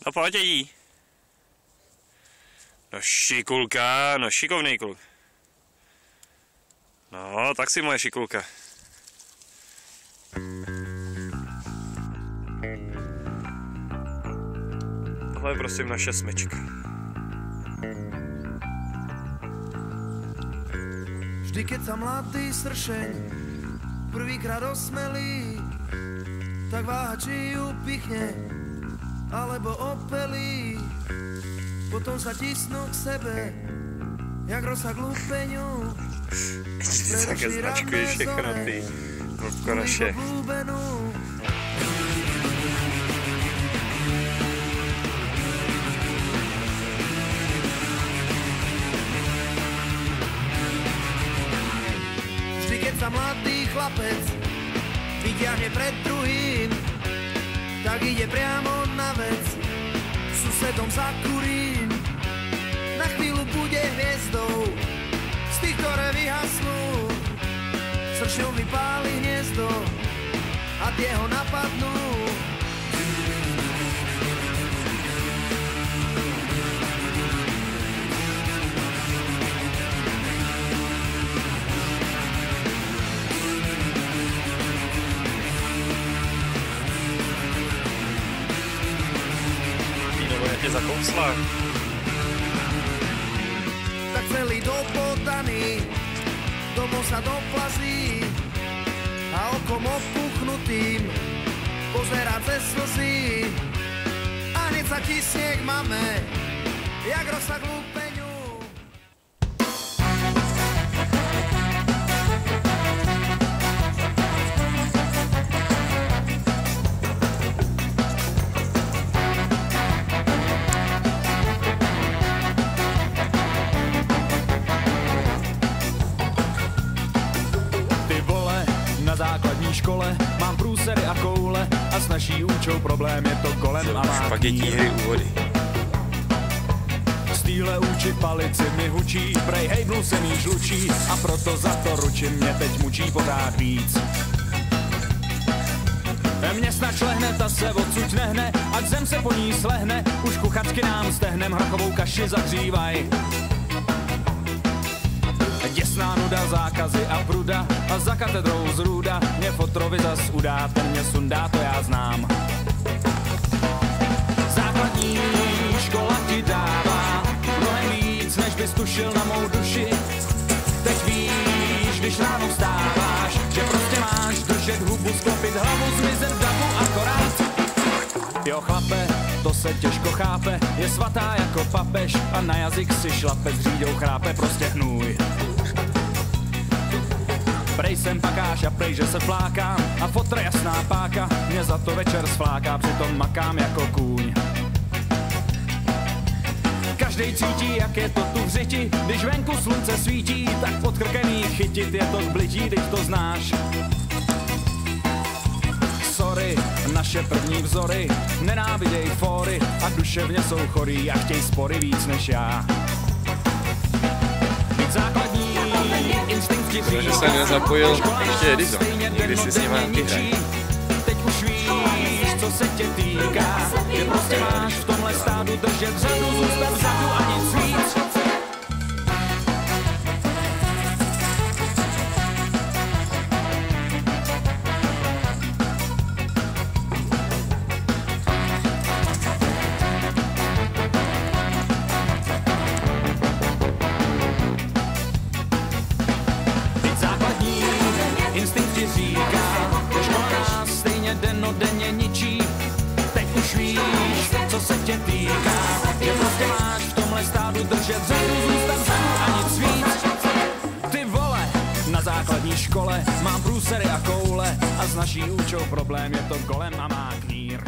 No pojď jí. No šikulka, no šikovný kluk. No, tak si moje šikulka. Tohle je prosím naše smečka. Vždy keď sa mladý sršeň prvýkrát osmelí, tak váha či ju pichne alebo opelí. Potom sa tisnú k sebe jak rosa k lúpeňu. Ty také značkuješ všechno, ty klubko naše. Vždy keď sa mladý chlapec vyťahne pred druhým, tak ide priamo na vec, susedom zakurím. Na chvíľu bude hviezdou z tých, ktoré vyhasnú. Sršňou vypáli hniezdo a tie ho napadnú. Vínovo, jak tě zakousla. Tak celý dopodaný domov sa doplazí a okom opuchnutým pozerá cez slzy a hneď sa tisne k mame jak rosa k lúpeňu. Na základní škole mám průsery a koule a s naší účou problém je to kolem a má hry úvody. Z týhle úči palici mi hučí, prej hejbnu se mý žlučí a proto za to ručím mě teď mučí pořád víc. Mě snad šlehne, ta se odsud nehne, ať zem se po ní slehne, už kuchačky nám stehnem hrachovou kaši zahřívaj. Děsná nuda, zákazy a pruda a za katedrou zrůda mě fotrovi zas udá, ten mě sundá, to já znám. Základní škola ti dává mnohem víc, než bys tušil na mou duši. Teď víš, když ráno vstáváš, že prostě máš držet hubu, sklopit hlavu, zmizet v davu akorát. Jo chlape, to se těžko chápe, je svatá jako papež a na jazyk si šlape, s říďou chrápe prostě hnůj. Prej jsem pakáš a prej, že se flákám a fotra jasná páka mě za to večer sfláká, přitom makám jako kůň. Každej cítí, jak je to tu v řiti, když venku slunce svítí, tak podkrkený chytit je to k blití, teď to znáš. Sorry, naše první vzory nenáviděj fóry a duševně jsou chorý a chtěj spory víc než já. Základní instinkt ti říká, že jsem nezapojil ještě Edizo, nikdy si s nima vyhrají. Teď už víš, co se tě týká, že prostě máš v tomhle stádu držet řadu, zůstat vzadu a nic víc. Instinkt ti říká, že škola nás stejně dennodenně ničí. Teď už víš, co se tě týká, že prostě máš v tomhle stádu držet řadu, zůstat vzadu a nic víc. Ty vole, na základní škole mám průsery a koule a s naší účou problém je to golem a má knír.